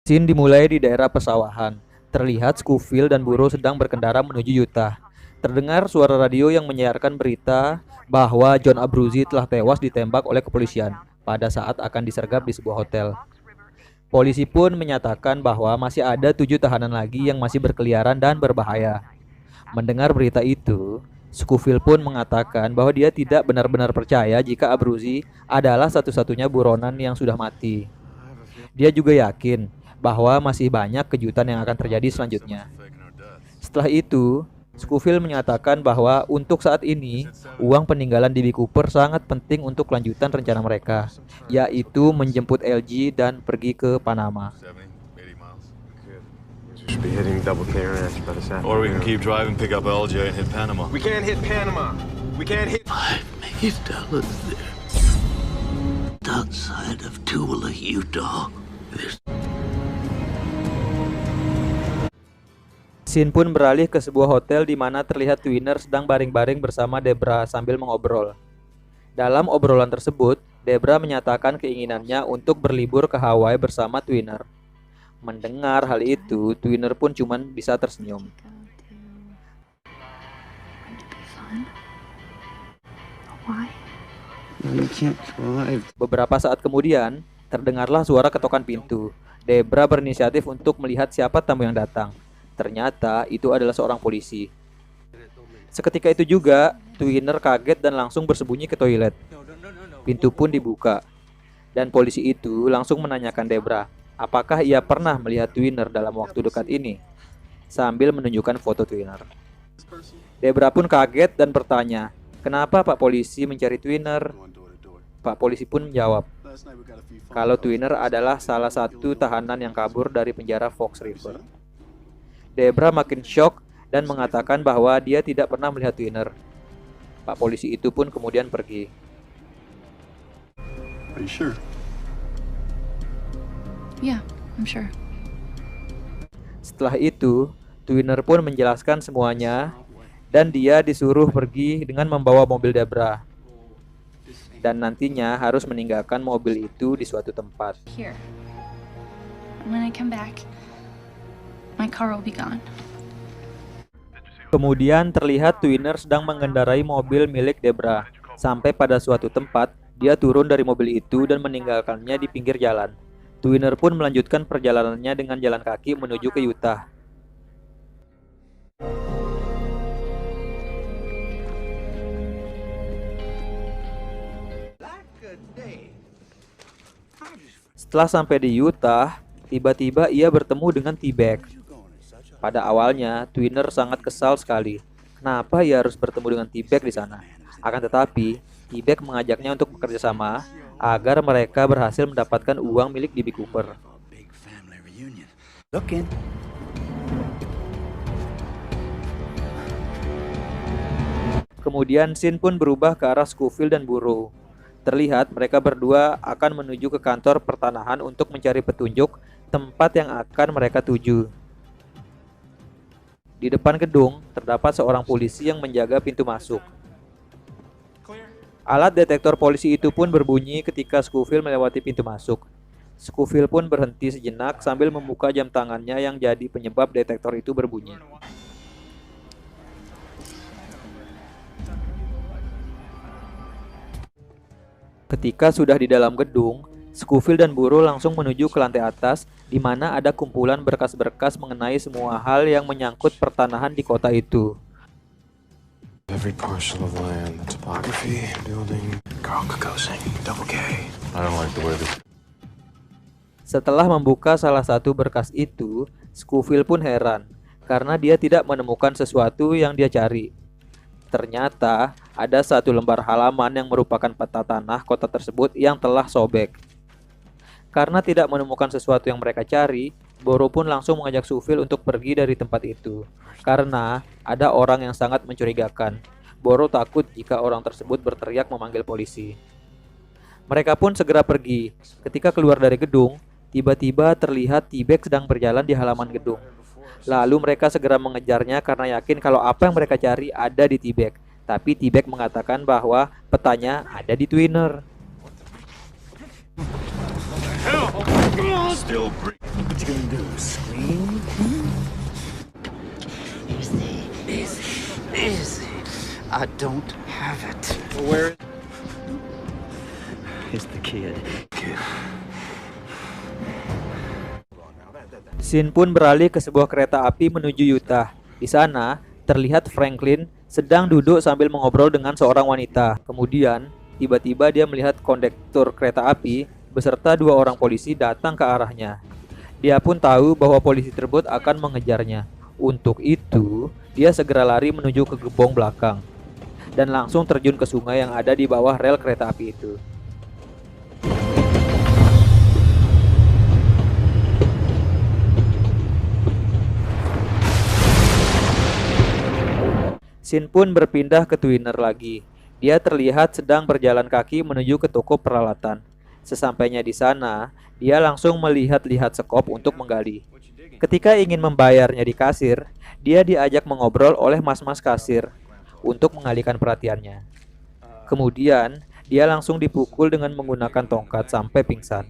Scene dimulai di daerah pesawahan. Terlihat Scofield dan Burrow sedang berkendara menuju Utah. Terdengar suara radio yang menyiarkan berita bahwa John Abruzzi telah tewas ditembak oleh kepolisian pada saat akan disergap di sebuah hotel. Polisi pun menyatakan bahwa masih ada 7 tahanan lagi yang masih berkeliaran dan berbahaya. Mendengar berita itu, Scofield pun mengatakan bahwa dia tidak benar-benar percaya jika Abruzzi adalah satu-satunya buronan yang sudah mati. Dia juga yakin bahwa masih banyak kejutan yang akan terjadi selanjutnya. Setelah itu, Scofield menyatakan bahwa untuk saat ini, uang peninggalan DB Cooper sangat penting untuk kelanjutan rencana mereka, yaitu menjemput LG dan pergi ke Panama. We should be hitting Double K Ranch by this afternoon. Or we can keep driving, pick up LJ, and hit Panama. We can't hit Panama. We can't hit. $5 million there. Outside of Tooele, Utah. Scene pun beralih ke sebuah hotel di mana terlihat Twinner sedang baring-baring bersama Debra sambil mengobrol. Dalam obrolan tersebut, Debra menyatakan keinginannya untuk berlibur ke Hawaii bersama Twinner. Mendengar hal itu, Twinner pun cuman bisa tersenyum. Beberapa saat kemudian, terdengarlah suara ketokan pintu. Debra berinisiatif untuk melihat siapa tamu yang datang. Ternyata itu adalah seorang polisi. Seketika itu juga, Twinner kaget dan langsung bersembunyi ke toilet. Pintu pun dibuka. Dan polisi itu langsung menanyakan Debra, apakah ia pernah melihat Twinner dalam waktu dekat ini? Sambil menunjukkan foto Twinner. Debra pun kaget dan bertanya, kenapa Pak Polisi mencari Twinner? Pak Polisi pun menjawab, kalau Twinner adalah salah satu tahanan yang kabur dari penjara Fox River. Debra makin shock dan mengatakan bahwa dia tidak pernah melihat Twinner. Pak Polisi itu pun kemudian pergi. Are you sure? Yeah, I'm sure. Setelah itu, Twinner pun menjelaskan semuanya dan dia disuruh pergi dengan membawa mobil Debra. Dan nantinya harus meninggalkan mobil itu di suatu tempat. Here. And when I come back, my car will be gone. Kemudian terlihat Twinner sedang mengendarai mobil milik Debra. Sampai pada suatu tempat, dia turun dari mobil itu dan meninggalkannya di pinggir jalan. Twinner pun melanjutkan perjalanannya dengan jalan kaki menuju ke Utah. Setelah sampai di Utah, tiba-tiba ia bertemu dengan T-Bag. Pada awalnya, Twinner sangat kesal sekali. Kenapa ia harus bertemu dengan T-Bag di sana? Akan tetapi, T-Bag mengajaknya untuk bekerja sama agar mereka berhasil mendapatkan uang milik DB Cooper. Kemudian scene pun berubah ke arah Scofield dan Burrow. Terlihat mereka berdua akan menuju ke kantor pertanahan untuk mencari petunjuk tempat yang akan mereka tuju. Di depan gedung, terdapat seorang polisi yang menjaga pintu masuk. Alat detektor polisi itu pun berbunyi ketika Scofield melewati pintu masuk. Scofield pun berhenti sejenak sambil membuka jam tangannya yang jadi penyebab detektor itu berbunyi. Ketika sudah di dalam gedung, Scofield dan Burrow langsung menuju ke lantai atas, di mana ada kumpulan berkas-berkas mengenai semua hal yang menyangkut pertanahan di kota itu. Every parcel of land, the topography, building. Carl Kokosing, Double K. I don't like the way this. Setelah membuka salah satu berkas itu, Scofield pun heran karena dia tidak menemukan sesuatu yang dia cari. Ternyata ada satu lembar halaman yang merupakan peta tanah kota tersebut yang telah sobek. Karena tidak menemukan sesuatu yang mereka cari, Burrow pun langsung mengajak Scofield untuk pergi dari tempat itu. Karena ada orang yang sangat mencurigakan. Burrow takut jika orang tersebut berteriak memanggil polisi. Mereka pun segera pergi. Ketika keluar dari gedung, tiba-tiba terlihat T-Bag sedang berjalan di halaman gedung. Lalu mereka segera mengejarnya karena yakin kalau apa yang mereka cari ada di T-Bag. Tapi T-Bag mengatakan bahwa petanya ada di Twinner. you gonna do? Scream? Easy. I don't have it. Where is the kid? Scene pun beralih ke sebuah kereta api menuju Utah. Di sana, terlihat Franklin sedang duduk sambil mengobrol dengan seorang wanita. Kemudian, tiba-tiba dia melihat kondektur kereta api beserta 2 orang polisi datang ke arahnya. Dia pun tahu bahwa polisi tersebut akan mengejarnya. Untuk itu, dia segera lari menuju ke gerbong belakang dan langsung terjun ke sungai yang ada di bawah rel kereta api itu. Scene pun berpindah ke Twinner lagi. Dia terlihat sedang berjalan kaki menuju ke toko peralatan. Sesampainya di sana, dia langsung melihat-lihat sekop untuk menggali. Ketika ingin membayarnya di kasir, dia diajak mengobrol oleh mas-mas kasir untuk mengalihkan perhatiannya. Kemudian, dia langsung dipukul dengan menggunakan tongkat sampai pingsan.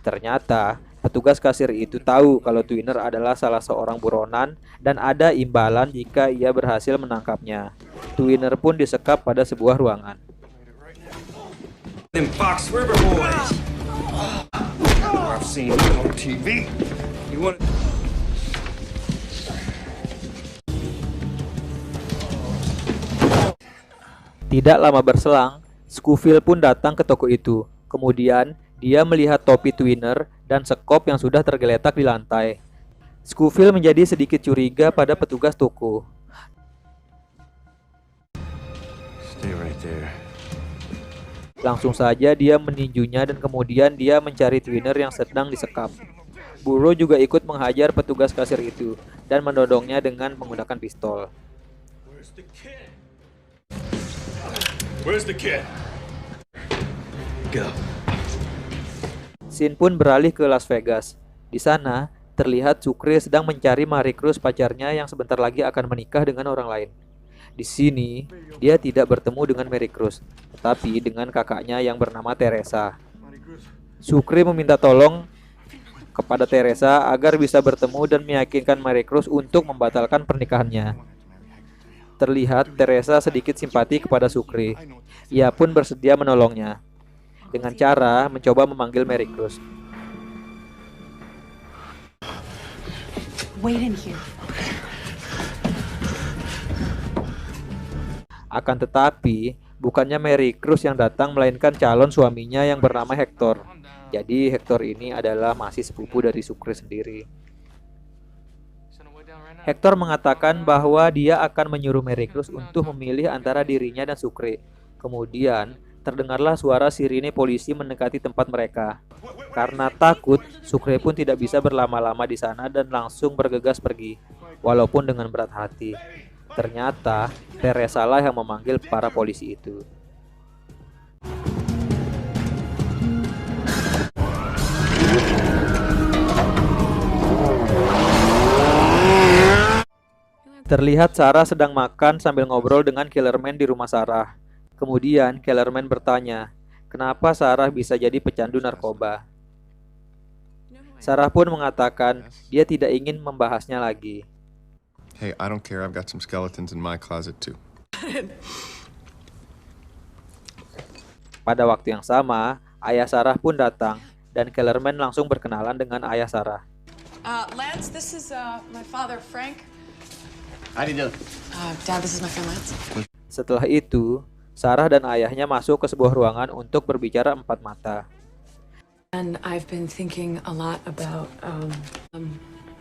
Ternyata, petugas kasir itu tahu kalau Twinner adalah salah seorang buronan dan ada imbalan jika ia berhasil menangkapnya. Twinner pun disekap pada sebuah ruangan. Them Fox River boys. I've seen them on TV. You want? Tidak lama berselang, Scofield pun datang ke toko itu. Kemudian, dia melihat topi Twinner dan sekop yang sudah tergeletak di lantai. Scofield menjadi sedikit curiga pada petugas toko. Stay right there. Langsung saja dia meninjunya dan kemudian dia mencari Twinner yang sedang disekap. Burrow juga ikut menghajar petugas kasir itu dan mendodongnya dengan menggunakan pistol. Where's the kid? Go. Scene pun beralih ke Las Vegas. Di sana, terlihat Sucre sedang mencari Marie Cruz, pacarnya yang sebentar lagi akan menikah dengan orang lain. Di sini, dia tidak bertemu dengan Marie Cruz, tetapi dengan kakaknya yang bernama Teresa. Sucre meminta tolong kepada Teresa agar bisa bertemu dan meyakinkan Marie Cruz untuk membatalkan pernikahannya. Terlihat Teresa sedikit simpati kepada Sucre. Ia pun bersedia menolongnya dengan cara mencoba memanggil Marie Cruz. Wait in here. Akan tetapi, bukannya Marie Cruz yang datang melainkan calon suaminya yang bernama Hector. Jadi Hector ini adalah masih sepupu dari Sucre sendiri. Hector mengatakan bahwa dia akan menyuruh Marie Cruz untuk memilih antara dirinya dan Sucre. Kemudian, terdengarlah suara sirine polisi mendekati tempat mereka. Karena takut, Sucre pun tidak bisa berlama-lama di sana dan langsung bergegas pergi, walaupun dengan berat hati. Ternyata, Teresa lah yang memanggil para polisi itu. Terlihat Sarah sedang makan sambil ngobrol dengan Kellerman di rumah Sarah. Kemudian Kellerman bertanya, kenapa Sarah bisa jadi pecandu narkoba? Sarah pun mengatakan dia tidak ingin membahasnya lagi. Hey, I don't care. I've got some skeletons in my closet too. Pada waktu yang sama, ayah Sarah pun datang dan Kellerman langsung berkenalan dengan ayah Sarah. Lance, this is my father, Frank. How do you do? Dad, this is my friend Lance. Setelah itu, Sarah dan ayahnya masuk ke sebuah ruangan untuk berbicara empat mata. And I've been thinking a lot about,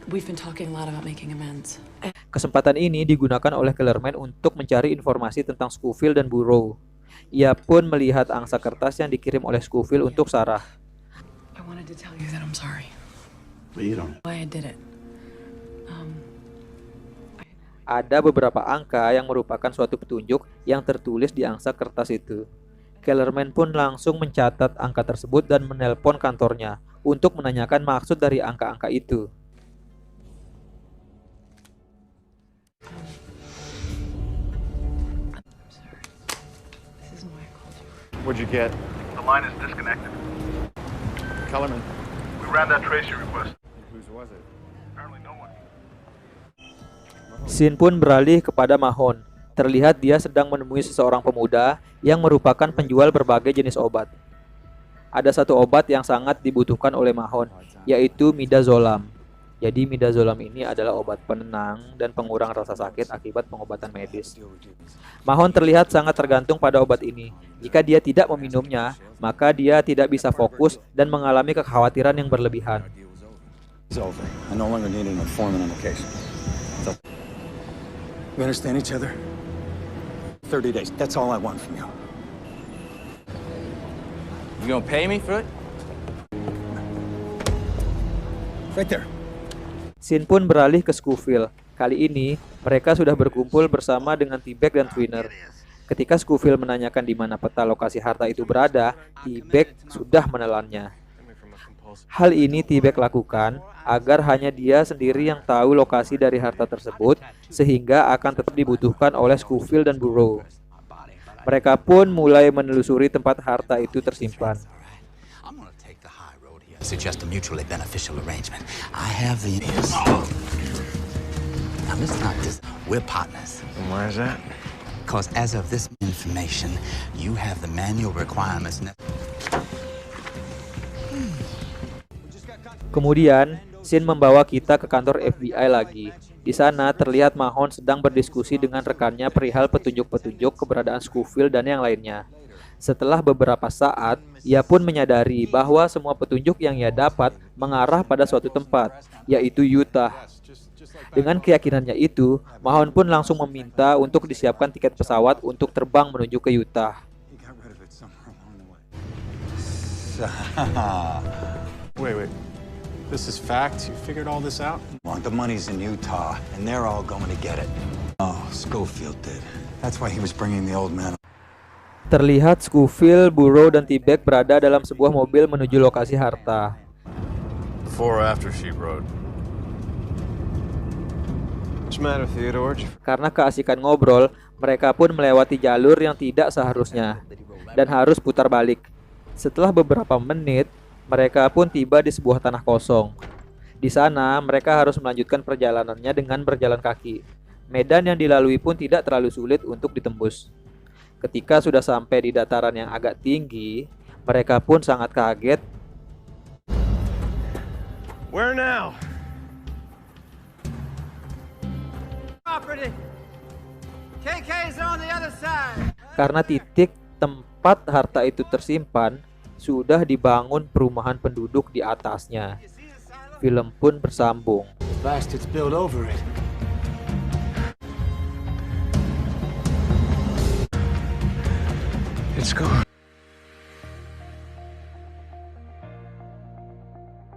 we've been talking a lot about making amends. Kesempatan ini digunakan oleh Kellerman untuk mencari informasi tentang Scofield dan Burrow. Ia pun melihat angsa kertas yang dikirim oleh Scofield untuk Sarah. I wanted to tell you that I'm sorry. But you don't. Why I did it. Ada beberapa angka yang merupakan suatu petunjuk yang tertulis di angsa kertas itu. Kellerman pun langsung mencatat angka tersebut dan menelpon kantornya untuk menanyakan maksud dari angka-angka itu. What'd you get? The line is disconnected. Kellerman. We ran that tracer request. Who's Scene pun beralih kepada Mahon. Terlihat dia sedang menemui seseorang pemuda yang merupakan penjual berbagai jenis obat. Ada satu obat yang sangat dibutuhkan oleh Mahon, yaitu midazolam. Jadi midazolam ini adalah obat penenang dan pengurang rasa sakit akibat pengobatan medis. Mahon terlihat sangat tergantung pada obat ini. Jika dia tidak meminumnya, maka dia tidak bisa fokus dan mengalami kekhawatiran yang berlebihan. It's over. I no longer need an informant on the case. So, we understand each other? 30 days. That's all I want from you. You gonna pay me for it? Right there. Scene pun beralih ke Scofield. Kali ini, mereka sudah berkumpul bersama dengan T-Bag dan Twinner. Ketika Scofield menanyakan di mana peta lokasi harta itu berada, T-Bag sudah menelannya. Hal ini T-Bag lakukan agar hanya dia sendiri yang tahu lokasi dari harta tersebut, sehingga akan tetap dibutuhkan oleh Scofield dan Burrow. Mereka pun mulai menelusuri tempat harta itu tersimpan. Suggest a mutually beneficial arrangement. I have the Now let's not we're partners. And why is that? Because as of this information, you have the manual requirements. Kemudian, Scene membawa kita ke kantor FBI lagi. Di sana terlihat Mahon sedang berdiskusi dengan rekannya perihal petunjuk-petunjuk keberadaan Scofield dan yang lainnya. Setelah beberapa saat, ia pun menyadari bahwa semua petunjuk yang ia dapat mengarah pada suatu tempat, yaitu Utah. Dengan keyakinannya itu, Mahon pun langsung meminta untuk disiapkan tiket pesawat untuk terbang menuju ke Utah. Wait. This is fact? You figured all this out? The money's in Utah, and they're all going to get it. Oh, Schofield did. That's why he was bringing the old man. Terlihat Scofield, Burrow, dan T-Bag berada dalam sebuah mobil menuju lokasi harta. Before or after Sheep Road? What's the matter, Theodore? Karena keasikan ngobrol, mereka pun melewati jalur yang tidak seharusnya dan harus putar balik. Setelah beberapa menit, mereka pun tiba di sebuah tanah kosong. Di sana, mereka harus melanjutkan perjalanannya dengan berjalan kaki. Medan yang dilalui pun tidak terlalu sulit untuk ditembus. Ketika sudah sampai di dataran yang agak tinggi, mereka pun sangat kaget. Where now? Property. KK's on the other side. Karena titik tempat harta itu tersimpan sudah dibangun perumahan penduduk di atasnya. Film pun bersambung. Bastards built over it. It's gone.